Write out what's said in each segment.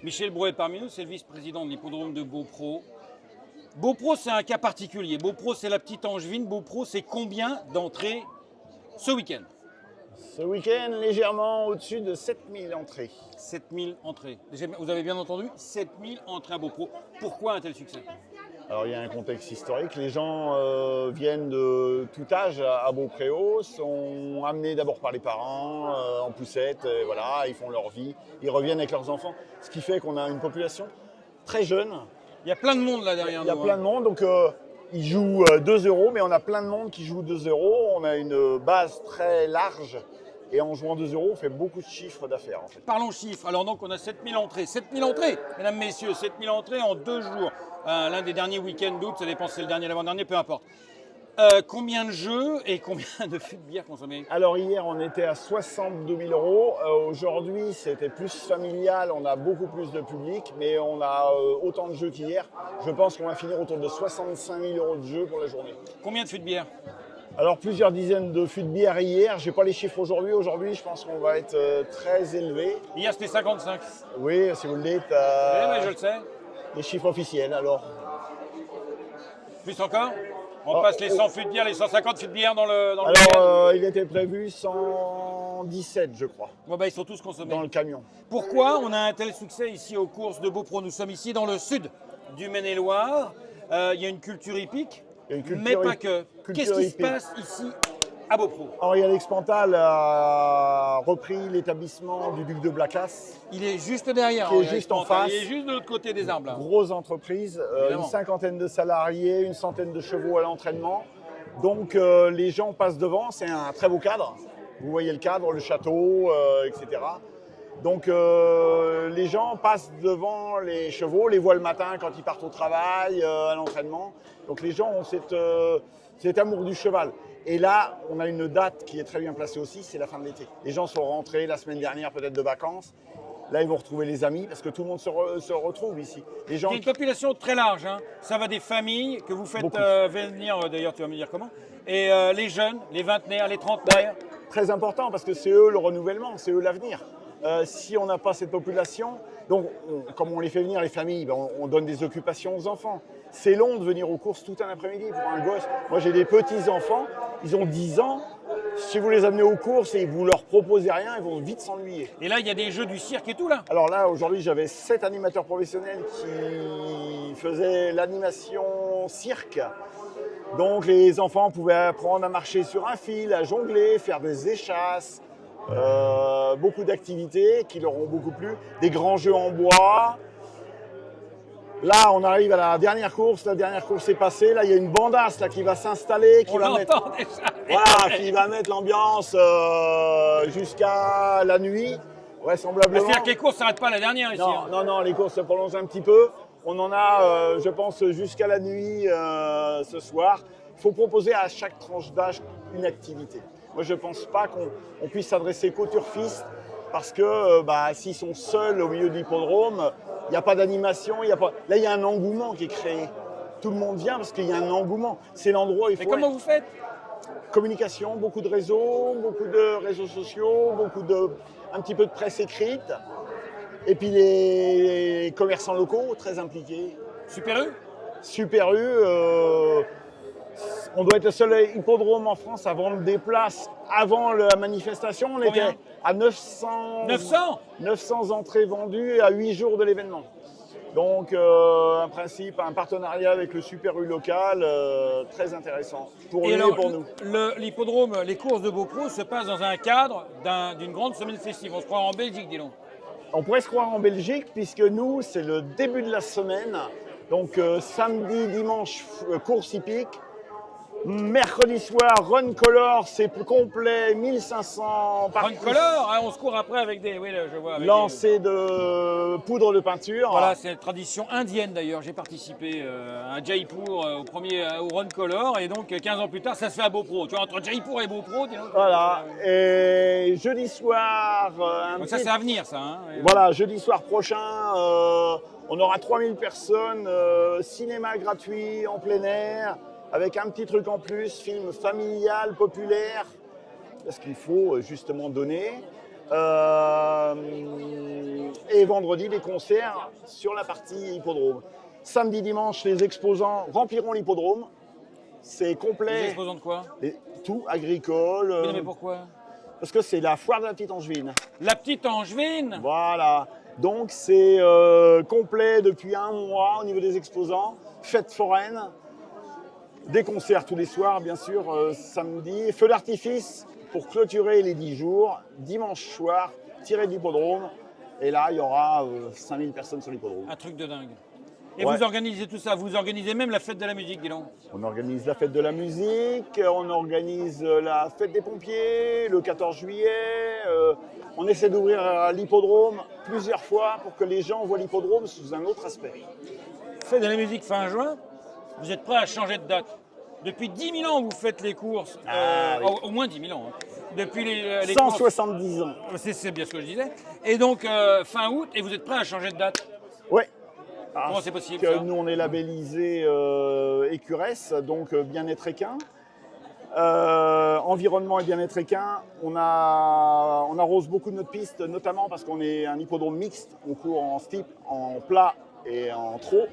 Michel Brouet est parmi nous, c'est le vice-président de l'hippodrome de Beaupro. Beaupro, c'est un cas particulier. Beaupro, c'est la petite Angevine. Beaupro, c'est combien d'entrées ce week-end? Ce week-end, légèrement au-dessus de 7000 entrées. 7000 entrées. Vous avez bien entendu, 7000 entrées à Beaupro. Pourquoi un tel succès? Alors il y a un contexte historique. Les gens viennent de tout âge à Beaupréau, sont amenés d'abord par les parents, en poussette, voilà, ils font leur vie, ils reviennent avec leurs enfants. Ce qui fait qu'on a une population très jeune. Il y a plein de monde là derrière nous. Il y a plein de monde, donc ils jouent 2 euros, mais on a plein de monde qui joue 2 euros. On a une base très large. Et en jouant 2 euros, on fait beaucoup de chiffres d'affaires. En fait. Parlons chiffres. Alors donc on a 7000 entrées. 7000 entrées, mesdames, messieurs, 7000 entrées en 2 jours. L'un des derniers week-ends d'août, ça dépend si c'est le dernier ou l'avant-dernier, peu importe. Combien de jeux et combien de fûts de bière consommés? Alors hier, on était à 62 000 euros. Aujourd'hui, c'était plus familial. On a beaucoup plus de public, mais on a autant de jeux qu'hier. Je pense qu'on va finir autour de 65 000 euros de jeux pour la journée. Combien de fûts de bière? Alors plusieurs dizaines de fûts de bière hier. Je n'ai pas les chiffres aujourd'hui. Aujourd'hui, je pense qu'on va être très élevé. Hier, c'était 55. Oui, si vous le dites. Mais je le sais. Les chiffres officiels, alors. Plus encore? On passe les 100 fûts de bière, les 150 fûts de bière dans le Alors, il était prévu 117, je crois. Bon, bah, ils sont tous consommés. Dans le camion. Pourquoi on a un tel succès ici aux courses de Beaupro? Nous sommes ici dans le sud du Maine-et-Loire. Il y a une culture hippique, mais pas que. Qu'est-ce qui se passe ici à Beaupro? Henri Alex Pantal a repris l'établissement du Duc de Blacas. Il est juste derrière. Qui est juste en face. Il est juste de l'autre côté des arbres. Là. Grosse entreprise, une cinquantaine de salariés, une centaine de chevaux à l'entraînement. Donc les gens passent devant, c'est un très beau cadre. Vous voyez le cadre, le château, etc. Donc les gens passent devant les chevaux, les voient le matin quand ils partent au travail, à l'entraînement. Donc les gens ont cet amour du cheval. Et là, on a une date qui est très bien placée aussi, c'est la fin de l'été. Les gens sont rentrés la semaine dernière peut-être de vacances. Là, ils vont retrouver les amis parce que tout le monde se retrouve ici. Les gens Il y a une population très large. Hein. Ça va des familles que vous faites venir, d'ailleurs tu vas me dire comment, et les jeunes, les vingtenaires, les trentenaires. Très important parce que c'est eux le renouvellement, c'est eux l'avenir. Si on n'a pas cette population, donc comme on les fait venir les familles, ben, on donne des occupations aux enfants. C'est long de venir aux courses tout un après-midi pour un gosse. Moi j'ai des petits-enfants, ils ont 10 ans. Si vous les amenez aux courses et vous leur proposez rien, ils vont vite s'ennuyer. Et là, il y a des jeux du cirque et tout là. Alors là, aujourd'hui, j'avais 7 animateurs professionnels qui faisaient l'animation cirque. Donc les enfants pouvaient apprendre à marcher sur un fil, à jongler, faire des échasses. Beaucoup d'activités qui leur ont beaucoup plu, des grands jeux en bois. Là, on arrive à la dernière course est passée. Là, il y a une bandasse là, qui va s'installer, qui va mettre l'ambiance jusqu'à la nuit, vraisemblablement. C'est-à-dire que les courses ne s'arrêtent pas à la dernière ici. Non, les courses se prolongent un petit peu. On en a, je pense, jusqu'à la nuit ce soir. Il faut proposer à chaque tranche d'âge une activité. Moi, je ne pense pas qu'on puisse s'adresser qu'aux turfistes parce que s'ils sont seuls au milieu de l'hippodrome, il n'y a pas d'animation. Là, il y a un engouement qui est créé. Tout le monde vient parce qu'il y a un engouement. C'est l'endroit où il faut. Mais comment vous faites? Communication, beaucoup de réseaux sociaux, un petit peu de presse écrite. Et puis les commerçants locaux, très impliqués. Super U. On doit être le seul hippodrome en France à vendre des places avant la manifestation. On était à 900 entrées vendues à 8 jours de l'événement. Donc un partenariat avec le Super U local, très intéressant pour eux et pour nous. L'hippodrome, les courses de Beaupro se passent dans un cadre d'une grande semaine festive. On se croit en Belgique, dis donc. On pourrait se croire en Belgique puisque nous, c'est le début de la semaine. Donc samedi, dimanche, course hippique. Mercredi soir, Run Color, c'est plus complet, 1500 Run Color, hein, on se court après avec des... Oui, je vois. Lancers de poudre de peinture. Voilà, c'est une tradition indienne d'ailleurs. J'ai participé à Jaipur au Run Color et donc 15 ans plus tard, ça se fait à Beaupro. Tu vois, entre Jaipur et Beaupro, dis donc. Voilà, et jeudi soir... donc ça, c'est à venir, ça. Hein, voilà, jeudi soir prochain, on aura 3000 personnes, cinéma gratuit en plein air, avec un petit truc en plus, film familial, populaire, parce qu'il faut justement donner. Et vendredi, des concerts sur la partie hippodrome. Samedi, dimanche, les exposants rempliront l'hippodrome. C'est complet. Les exposants de quoi? Tout, agricole. Mais pourquoi? Parce que c'est la foire de la Petite Angevine. La Petite Angevine? Voilà. Donc c'est complet depuis un mois au niveau des exposants. Fête foraine. Des concerts tous les soirs, bien sûr, samedi. Feu d'artifice pour clôturer les 10 jours. Dimanche soir, tiré de l'hippodrome. Et là, il y aura 5000 personnes sur l'hippodrome. Un truc de dingue. Et Ouais. vous organisez tout ça, vous organisez même la fête de la musique, dis donc. On organise la fête de la musique, on organise la fête des pompiers le 14 juillet. On essaie d'ouvrir l'hippodrome plusieurs fois pour que les gens voient l'hippodrome sous un autre aspect. Fête de la musique fin juin, vous êtes prêt à changer de date. Depuis 10 000 ans, vous faites les courses. Oui. Au moins 10 000 ans. Hein. Depuis les 170 ans. C'est bien ce que je disais. Et donc, fin août, et vous êtes prêt à changer de date. Ouais. Comment c'est possible, que ça? nous, on est labellisé Écuresse, donc bien-être équin. Environnement et bien-être équin. On arrose beaucoup de notre piste, notamment parce qu'on est un hippodrome mixte. On court en steep, en plat et en trot.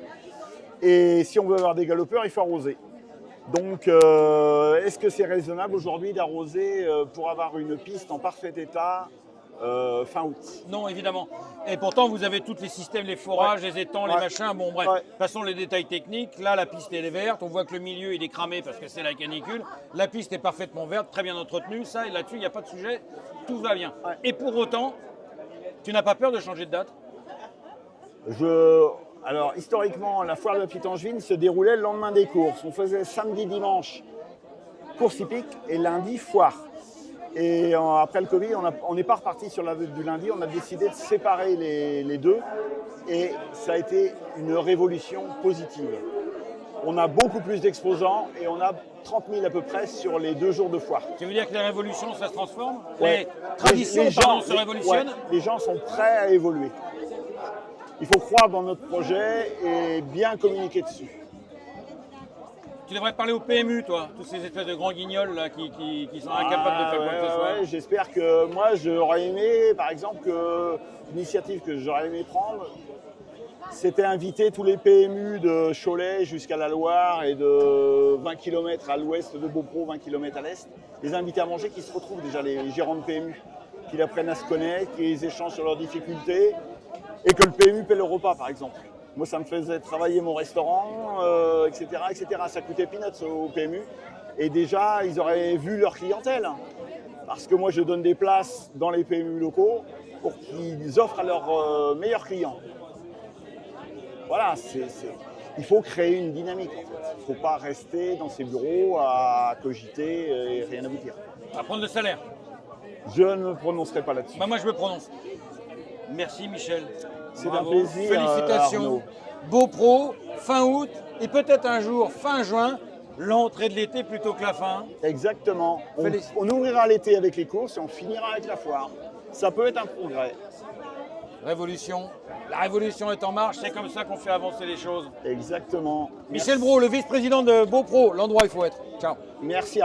Et si on veut avoir des galopeurs, il faut arroser. Donc, est-ce que c'est raisonnable aujourd'hui d'arroser pour avoir une piste en parfait état fin août? Non, évidemment. Et pourtant, vous avez tous les systèmes, les forages, Ouais. les étangs, Ouais. les machins. Bon, bref, Ouais. passons les détails techniques. Là, la piste, elle est verte. On voit que le milieu, il est cramé parce que c'est la canicule. La piste est parfaitement verte, très bien entretenue. Ça, et là-dessus, il n'y a pas de sujet. Tout va bien. Ouais. Et pour autant, tu n'as pas peur de changer de date? Alors, historiquement, la foire de la Petite Angevine se déroulait le lendemain des courses. On faisait samedi, dimanche, course hippique et lundi, foire. Et après le Covid, on n'est pas reparti sur la du lundi. On a décidé de séparer les deux. Et ça a été une révolution positive. On a beaucoup plus d'exposants et on a 30 000 à peu près sur les 2 jours de foire. Tu veux dire que les révolutions, ça se transforme? Ouais. Les traditions, pardon, se révolutionnent? Ouais, les gens sont prêts à évoluer. Il faut croire dans notre projet et bien communiquer dessus. Tu devrais parler au PMU, toi, tous ces espèces de grands guignols là, qui sont incapables de faire quoi que ce soit. Ouais, j'espère que moi, j'aurais aimé, par exemple, que l'initiative que j'aurais aimé prendre, c'était inviter tous les PMU de Cholet jusqu'à la Loire et de 20 km à l'ouest de Beaupro, 20 km à l'est, les inviter à manger, qui se retrouvent déjà, les gérants de PMU, qu'ils apprennent à se connaître, qu'ils échangent sur leurs difficultés, et que le PMU paie le repas, par exemple. Moi, ça me faisait travailler mon restaurant, etc., etc. Ça coûtait peanuts au PMU. Et déjà, ils auraient vu leur clientèle. Parce que moi, je donne des places dans les PMU locaux pour qu'ils offrent à leurs meilleurs clients. Voilà, il faut créer une dynamique, en fait. Il ne faut pas rester dans ses bureaux à cogiter et rien aboutir. À prendre le salaire. Je ne me prononcerai pas là-dessus. Bah, moi, je me prononce. Merci, Michel. C'est un Bravo. plaisir, Félicitations. Arnaud. Beaupro, fin août, et peut-être un jour, fin juin, l'entrée de l'été plutôt que la fin. Exactement. Félicitations. On ouvrira l'été avec les courses et on finira avec la foire. Ça peut être un progrès. Révolution. La révolution est en marche, c'est comme ça qu'on fait avancer les choses. Exactement. Michel Brault, le vice-président de Beaupro, l'endroit où il faut être. Ciao. Merci.